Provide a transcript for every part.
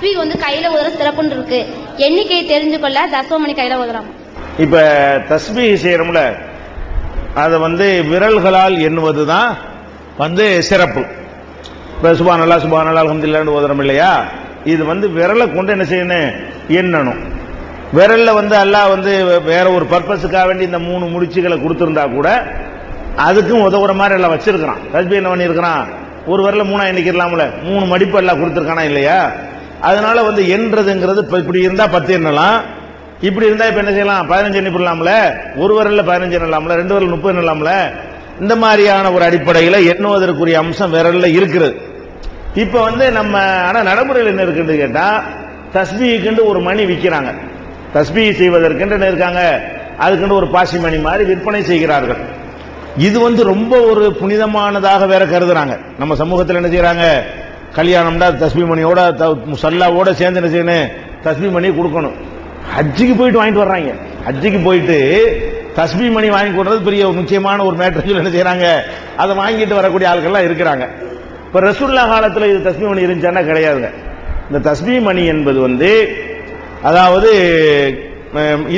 தஸ்பீ வந்து கையில ஊதுற சிறப்புன்னு இருக்கு, எண்ணிக்கையை தெரிஞ்சு கொள்ள தசவமணி கையில ஊதுறாங்க. இப்ப தஸ்பீ செய்யறோம்ல, அதை விரல்களால் எண்ணுவதுதான் சிறப்பு. இப்ப சுப்ஹானல்லாஹ் சுப்ஹானல்லாஹ் அல்ஹம்துலில்லாஹ்னு ஓதுறோம் இல்லையா, இது விரலை கொண்டு என்ன செய்யணும், எண்ணணும். விரல்ல அல்லாஹ் வேற ஒரு பர்பஸுக்காக வேண்டி இந்த 3 முடிச்சுகளை கொடுத்திருந்தா கூட அதுக்கும் உதவுற மாதிரி எல்லாம் வச்சிருக்கிறான். தஸ்பீ என்ன பண்ணிருக்கிறான், ஒரு விரல 3 எண்ணிக்கலாம்ல, 3 மடிப்பு எல்லாம் கொடுத்திருக்கானா இல்லையா. அதனால எண்றதுங்கிறது இப்படி இருந்தா 10 எண்ணலாம், இப்படி இருந்தா இப்ப என்ன செய்யலாம், 15 எண்ணி போடலாம்ல, ஒரு விரல்ல 15 எண்ணலாம்ல, 2 விரல் 30 எண்ணலாம்ல. இந்த மாதிரியான ஒரு அடிப்படையில் எண்ணுவதற்குரிய அம்சம் விரல்ல இருக்கிறது. இப்ப நம்ம ஆனா நடைமுறையில் என்ன இருக்குன்னு கேட்டா, தஸ்பீஹுக்கு ஒரு மணி விற்கிறாங்க, தஸ்பீ செய்வதற்கு இருக்காங்க, அதுக்கு ஒரு பாசி மணி மாதிரி விற்பனை செய்கிறார்கள். இது ரொம்ப ஒரு புனிதமானதாக வேற கருதுறாங்க. நம்ம சமூகத்தில் என்ன செய்யறாங்க, கல்யாணம்டா தஸ்பீ மணியோட முசல்லாவோட சேர்ந்து என்ன செய்யணும், தஸ்பீ மணி கொடுக்கணும். ஹஜ்ஜுக்கு போயிட்டு வாங்கிட்டு வர்றாங்க, ஹஜ்ஜுக்கு போயிட்டு தஸ்பீ மணி வாங்கி கொடுறது பெரிய முக்கியமான ஒரு மேட்டர் என்ன செய்யறாங்க, அதை வாங்கிட்டு வரக்கூடிய ஆட்கள்லாம் இருக்கிறாங்க. இப்ப ரசூலுல்லாஹ் காலத்துல இது தஸ்பீ மணி இருந்துச்சானா கிடையாதுங்க. இந்த தஸ்பீ மணி என்பது அதாவது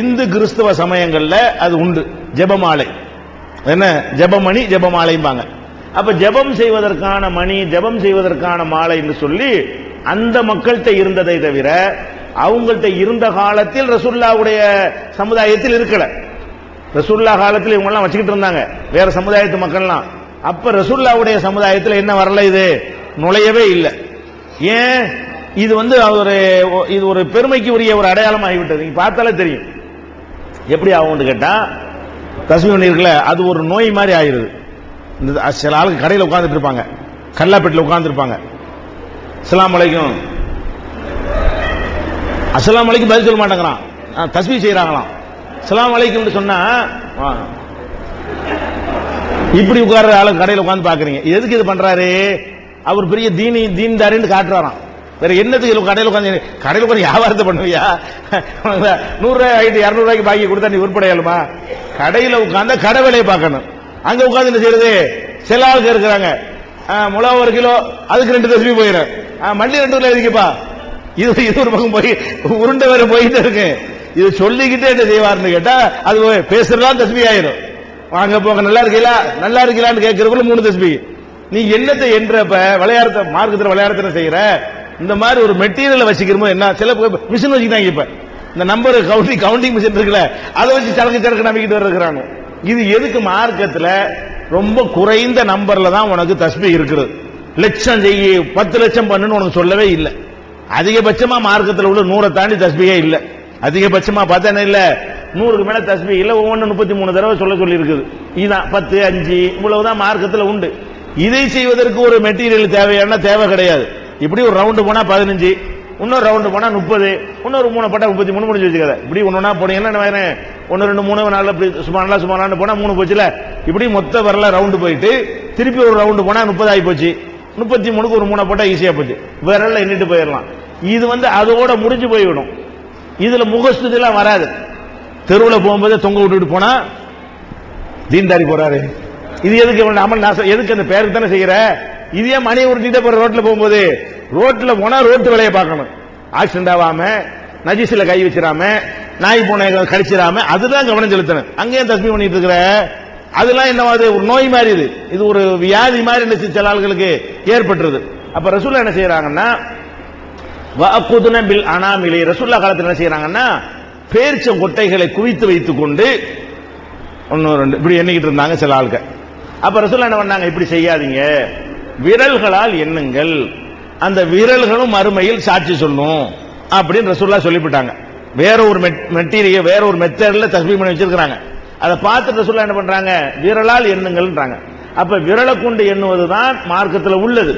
இந்து கிறிஸ்தவ சமயங்கள்ல அது உண்டு. ஜெபமாலை என்ன, ஜெபமணி ஜெபமாலைம்பாங்க. அப்ப ஜெபம் செய்வதற்கான மணி, ஜெபம் செய்வதற்கான மாலை என்று சொல்லி அந்த மக்கள்கிட்ட இருந்ததை தவிர அவங்கள்ட்ட இருந்த காலத்தில் ரசூலுல்லாஹ்வுடைய சமுதாயத்தில் இருக்கல. ரசூலுல்லாஹ் காலத்தில் இவங்க எல்லாம் வச்சுக்கிட்டு இருந்தாங்க வேற சமுதாயத்து மக்கள்லாம். அப்ப ரசூலுல்லாஹ்வுடைய சமுதாயத்தில் என்ன வரல, இது நுழையவே இல்லை. ஏன், இது இது ஒரு பெருமைக்கு உரிய ஒரு அடையாளம் ஆகிவிட்டது. நீங்க பார்த்தாலே தெரியும் எப்படி ஆகும்னு கேட்டா, தஸ்பீ மணி இருக்குல்ல, அது ஒரு நோய் மாதிரி ஆயிருது. இந்த சில ஆளுக்கு கடையில் உட்கார்ந்துட்டு இருப்பாங்க, கல்லாப்பேட்டில் உட்கார்ந்து இருப்பாங்க, அஸ்ஸலாமு அலைக்கும் அஸ்ஸலாமு அலைக்கும் பதில் சொல்ல மாட்டேங்கிறான், தஸ்பீ செய்யறாங்களாம். அஸ்ஸலாமு அலைக்கும் சொன்னா இப்படி உட்கார்ற ஆளு கடையில் உட்கார்ந்து பாக்குறீங்க. எதுக்கு இது பண்றாரு, அவர் பெரிய தீன்தாரின்னு காட்டுறாராம். வேற என்னத்துக்கு கடையில் உட்காந்து வியாபாரத்தை பண்ணுவியா, 100 ரூபாய் ஆகிட்டு 200 ரூபாய்க்கு பாக்கி கொடுத்தா நீ உருப்படையாளுமா? கடையில் உட்கார்ந்தா கடை வேலையை பார்க்கணும். அங்க உட்கார்ந்து என்ன செய்யறது, சில ஆளுக்கு இருக்கிறாங்க, முளா 1 கிலோ அதுக்கு 2 தஸ்பீ போயிடும், மல்லி 2 கிலோ எதுக்குப்பா, இது ஒரு பக்கம் போய் உருண்டை வேற போயிட்டு இருக்கு. இது சொல்லிக்கிட்டே என்ன செய்வார்னு கேட்டா, அது பேசுறதா தஸ்பீ ஆயிரும். வாங்க போங்க, நல்லா இருக்கீங்களா நல்லா இருக்கீங்களான்னு கேட்கறதுக்குள்ள 3 தஸ்பீ. நீ என்னத்தை என்றப்ப விளையாடுற மார்க்கத்தில் விளையாடுற செய்யற, இந்த மாதிரி ஒரு மெட்டீரியல் வச்சுக்கிறோமோ என்ன, சில மிஷின் வச்சுக்கிட்டாங்க. இப்ப இந்த நம்பர் கவுண்டிங் மிஷின் இருக்குல்ல, அதை வச்சு சரக்கு நம்பிக்கிட்டு இருக்கிறாங்க. இது எதுக்கு, மார்க்கத்தில் ரொம்ப குறைந்த நம்பர்ல தான் உனக்கு தஸ்பீ இருக்கிறது. லட்சம் செய்ய 10 லட்சம் பண்ணுன்னு உனக்கு சொல்லவே இல்லை. அதிகபட்சமா மார்க்கத்தில் உள்ள 100 தாண்டி தஸ்பீயே இல்லை. அதிகபட்சமா பார்த்தா என்ன இல்ல, 100க்கு மேல தஸ்பீ இல்ல. ஒவ்வொன்று 33 தடவை சொல்லி இருக்குது. இதுதான் 10, 5 இவ்வளவுதான் மார்க்கத்தில் உண்டு. இதை செய்வதற்கு ஒரு மெட்டீரியல் தேவையான தேவை கிடையாது. இப்படி ஒரு ரவுண்டு போனா 15, இன்னொரு ரவுண்டு போனா 30, இன்னொரு 3 போட்டா 33 முடிஞ்சு வச்சுக்காத. இப்படி ஒன்னா போனீங்கன்னா 1 2 3 4 இப்படி சுமாரா போனா 3 போச்சுல. இப்படி மொத்த வரல ரவுண்டு போயிட்டு திருப்பி ஒரு ரவுண்டு போனா 30 ஆகி போச்சு. 33க்கு ஒரு 3 போட்டா ஈஸியா போச்சு, விரல்ல எண்ணிட்டு போயிடலாம். இது அதோட முடிஞ்சு போய்விடும். இதுல முகஸ்துதி எல்லாம் வராது. தெருவில் போகும்போது தொங்க விட்டுட்டு போனா தீன்தாரி போறாரு, இது எதுக்கு அமல் நாசம், எதுக்கு அந்த பேருக்கு தானே செய்யற. இதே மணி உருட்டிட்டே போற ரோட்ல போகும்போது, ரோட்ல போனா ரோட்டு வேலையை பார்க்கணும், ஆக்சிடென்ட் ஆகாம, நஜீஸ்ல கை வச்சிடாம, நாய் பூனை கடிச்சிடாம, அதுதான் கவனம் செலுத்தணும். அங்கேயும் தஸ்பீ பண்ணிட்டு இருக்கிற, அதெல்லாம் என்னவாது ஒரு நோய் மாதிரி, இது ஒரு வியாதி மாதிரி என்ன சில ஆளுகளுக்கு ஏற்பட்டுருது. அப்ப ரசூலுல்லாஹ் என்ன செய்யறாங்கன்னா, வஅகுதுன பில் அனாமிலி, ரசூலுல்லாஹ் காலத்துல என்ன செய்யறாங்கன்னா, பேரிச்சம் கொட்டைகளை குவித்து வைத்துக் கொண்டு 1 2 இப்படி எண்ணிக்கிட்டு இருந்தாங்க சில ஆளுங்க. அப்ப ரசூலுல்லாஹ் என்ன பண்ணாங்க, இப்படி செய்யாதீங்க, விரல்களால் எண்ணுங்கள், அந்த விரல்களும் மறுமையில் சாட்சி சொல்லும் அப்படின்னு ரசூலுல்லாஹ் சொல்லிவிட்டாங்க. வேற ஒரு மெட்டீரியல், வேற ஒரு மெத்தட்ல தஸ்பீ பண்ணி வச்சிருக்காங்க. அதை பார்த்து ரசூலுல்லாஹ் என்ன பண்றாங்க, விரலால் எண்ணுங்கள்ன்றாங்க. அப்ப விரலை கொண்டு எண்ணுவதுதான் மார்க்கத்தில் உள்ளது.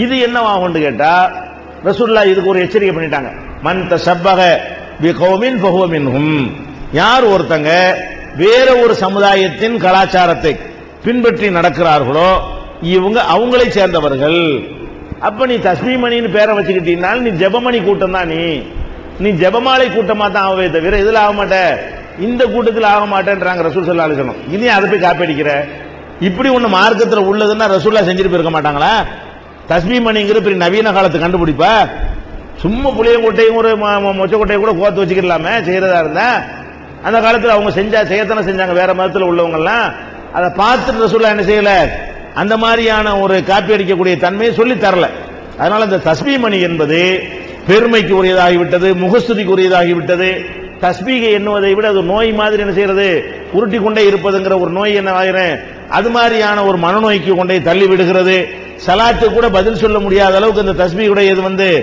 இது என்னவாகும் கேட்டா, ரசூலுல்லாஹ் இதுக்கு ஒரு எச்சரிக்கை பண்ணிட்டாங்க. மன் தஷப்பஹ பிகௌமின் ஃபஹுவ மின்ஹும், யார் ஒருத்தங்க வேற ஒரு சமுதாயத்தின் கலாச்சாரத்தை பின்பற்றி நடக்கிறார்களோ இவங்க அவங்களை சேர்ந்தவர்கள். அப்ப நீ தஸ்பீ மணின்னு பேரை வச்சுக்கிட்டீங்கன்னா நீ ஜெபமணி கூட்டம் தான், நீ ஜெபமாலை கூட்டமா தான் ஆகவே தவிர இதுல ஆக மாட்ட, இந்த கூட்டத்தில் ஆக மாட்டேன்றாங்க ரசூல் ஸல்லல்லாஹு அலைஹி வஸல்லம். இனி அதை போய் காப்பீடிக்கிற, இப்படி ஒண்ணு மார்க்கத்தில் உள்ளதுன்னா ரசூலுல்லாஹ் செஞ்சுட்டு போயிருக்க மாட்டாங்களா? தஸ்பீ மணிங்கிற பெரிய நவீன காலத்து கண்டுபிடிப்பா, சும்மா புளியங்கொட்டையும் ஒரு மொச்சக்கொட்டையும் கூட கோத்து வச்சுக்கலாமே செய்யறதா இருந்தா. அந்த காலத்தில் அவங்க செய்யத்தானே செஞ்சாங்க வேற மதத்தில் உள்ளவங்க எல்லாம். அதை பார்த்துட்டு ரசூலுல்லாஹ் என்ன செய்யல, அந்த மாதிரியான ஒரு காப்பி அடிக்கக்கூடிய தன்மையை சொல்லி தரல. அதனால இந்த தஸ்பீ மணி என்பது பெருமைக்கு உரியதாகிவிட்டது, முகஸ்துதிக்கு உரியதாகிவிட்டது. தஸ்பீகை எண்ணுவதை விட அது நோய் மாதிரி என்ன செய்யறது, உருட்டி கொண்டே இருப்பதுங்கிற ஒரு நோய் என்ன ஆகிறேன், அது மாதிரியான ஒரு மனநோய்க்கு கொண்டே தள்ளி விடுகிறது. சலாத்து கூட பதில் சொல்ல முடியாத அளவுக்கு இந்த தஸ்பீகுடைய இது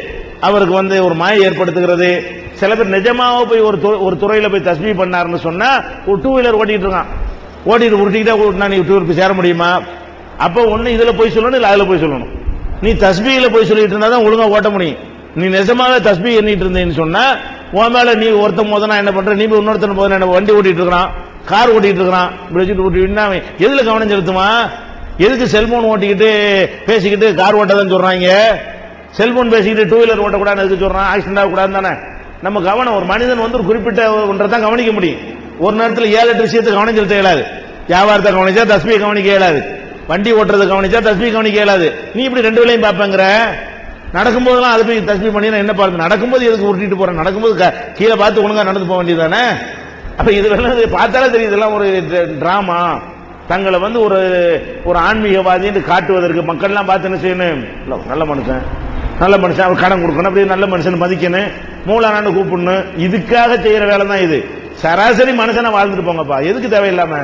அவருக்கு ஒரு மாயை ஏற்படுத்துகிறது. சில பேர் நிஜமாக போய் ஒரு துறையில போய் தஸ்பீ பண்ணாருன்னு சொன்னா ஒரு டூ வீலர் ஓட்டிட்டு இருக்கான், ஓட்டிட்டு உருட்டிக்கிட்டா ஓட்டினா நீ டூ வீலர் போய் சேர முடியுமா? அப்போ ஒண்ணு இதுல போய் சொல்லணும், இல்ல அதுல போய் சொல்லணும். நீ தஸ்பீல போய் சொல்லிட்டு இருந்தா தான் ஒழுங்கா ஓட்ட முடியும். நீ நிஜமாவே தஸ்பீ எண்ணிட்டு இருந்தேன்னு சொன்னா உன் மேல நீ ஒருத்தன் போதனா என்ன பண்ற, நீ போய் இன்னொருத்தன் போதனா என்ன, வண்டி ஓட்டிட்டு இருக்கான், கார் ஓட்டிட்டு இருக்கான், இப்படி வச்சுட்டு ஓட்டிட்டு எதுல கவனம் செலுத்துமா? எதுக்கு செல்போன் ஓட்டிக்கிட்டு பேசிக்கிட்டு கார் ஓட்டதான் சொல்றாங்க? செல்போன் பேசிக்கிட்டு டூ வீலர் ஓட்டக்கூடாது எதுக்கு சொல்றான்? ஆக்சிடென்ட் ஆகக்கூடாது தானே. நம்ம கவனம், ஒரு மனிதன் ஒரு குறிப்பிட்ட ஒன்றைதான் கவனிக்க முடியும். ஒரு நேரத்தில் 7-8 விஷயத்தை கவனம் செலுத்த இயலாது. வியாபாரத்தை கவனிச்சா தஸ்பீ கவனிக்க இயலாது, வண்டி ஓட்டுறது கவனிச்சா தஸ்பீ கவனிக்க இயலாது. நீ இப்படி ரெண்டு வேளையும் பார்ப்பங்கிற. நடக்கும்போதெல்லாம் அது போய் தஸ்பீ பண்ணி என்ன பாருங்க, நடக்கும்போது எதுக்கு உருட்டிட்டு போறேன், நடக்கும்போது கீழே பார்த்து ஒழுங்கா நடந்து போக வேண்டியதானே. அப்ப இது பார்த்தாலே தெரியுது இதெல்லாம் ஒரு டிராமா. தங்களை ஒரு ஆன்மீகவாதி என்று காட்டுவதற்கு மக்கள்லாம் பார்த்து என்ன செய்யணும், நல்ல மனுஷன் நல்ல மனுஷன், அவர் கடன் கொடுக்கணும், அப்படி நல்ல மனுஷன் மதிக்கணும், மூலானான்னு கூப்பிடணும். இதுக்காக செய்யற வேலை தான் இது. சராசரி மனுஷனை வாழ்ந்துட்டு போங்கப்பா, எதுக்கு தேவையில்லாம